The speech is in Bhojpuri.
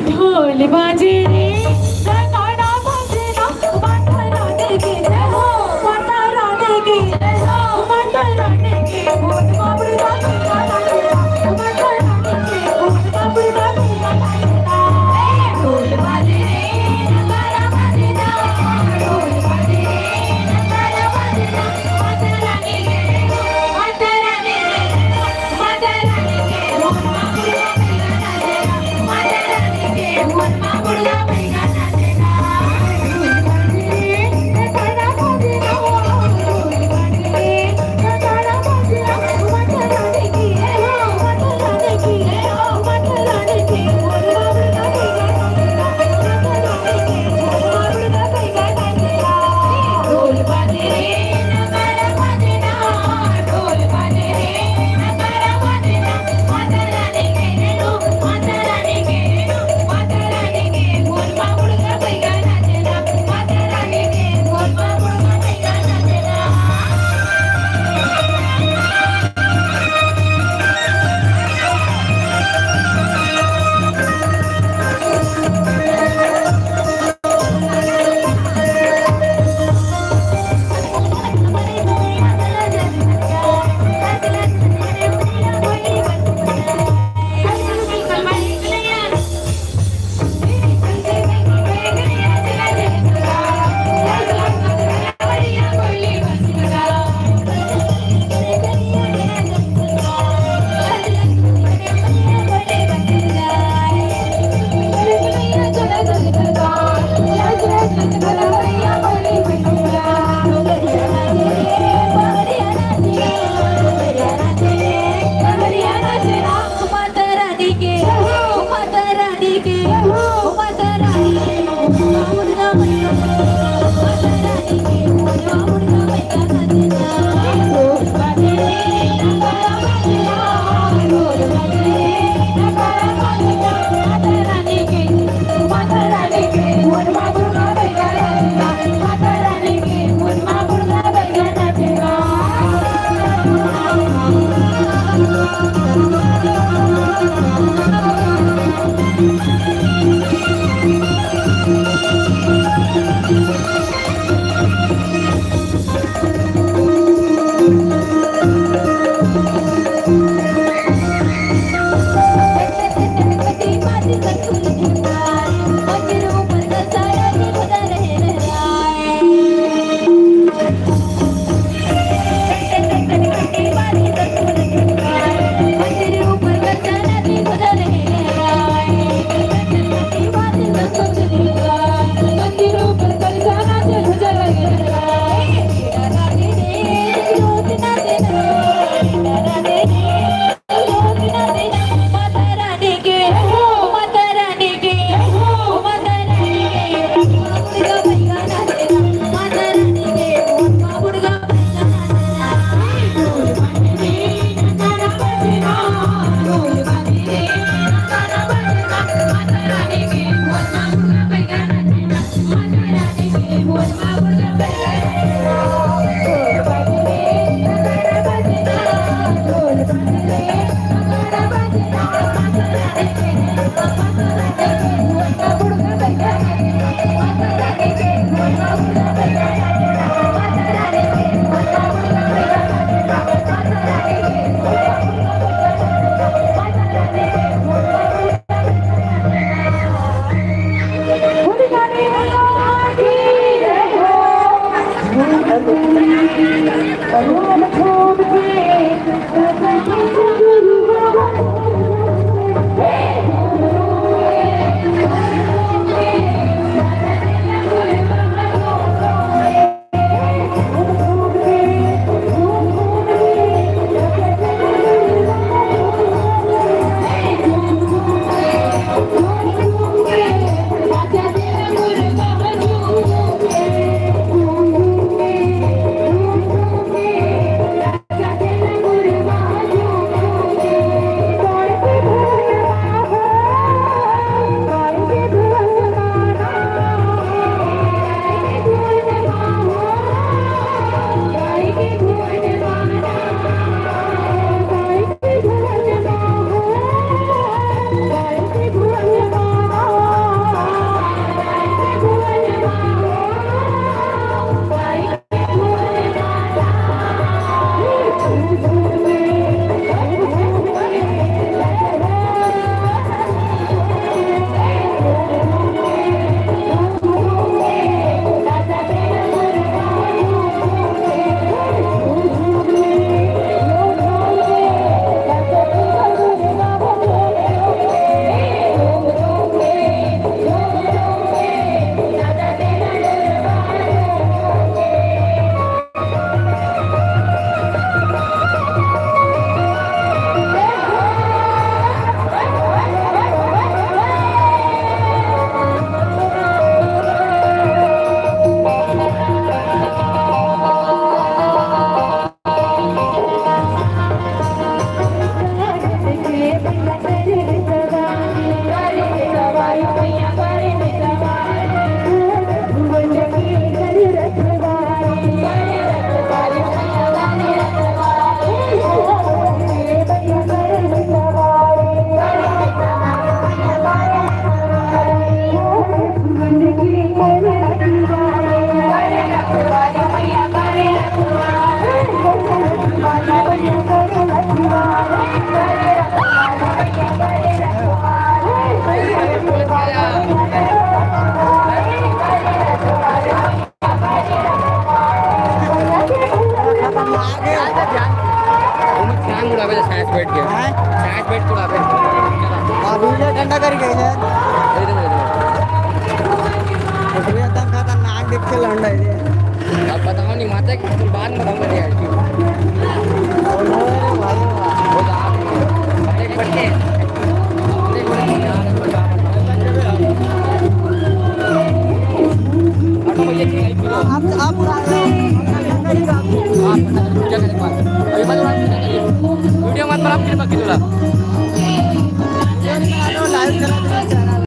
ढोल बाजे रे नगाड़ा बाजे ना माता रानी की जय हो माता रानी की जय हो माता रानी की भूत बाबड़ी बाबड़ी माता रानी की भूत बाबड़ी बाबड़ी ढोल बाजे रे नगाड़ा बाजे ना ढोल बाजे रे नगाड़ा बाजे ना माता रानी की माता रानी की माता रानी की भूत बाबड़ी बाबड़ी माता रानी की भूत बाबड़ी बाबड़ी सांग उड़ा पे साइज बैठ के हैं साइज बैठ उड़ा पे अभी ये ठंडा कर गई है इसलिए एकदम खतरनाक देख के लौंडा है ये अब बताओ नहीं माता की बाद में बताऊंगा यार वो देख बढ़ के आप उड़ा वीडियो मत बना फिर बाकी तुला लाइव करा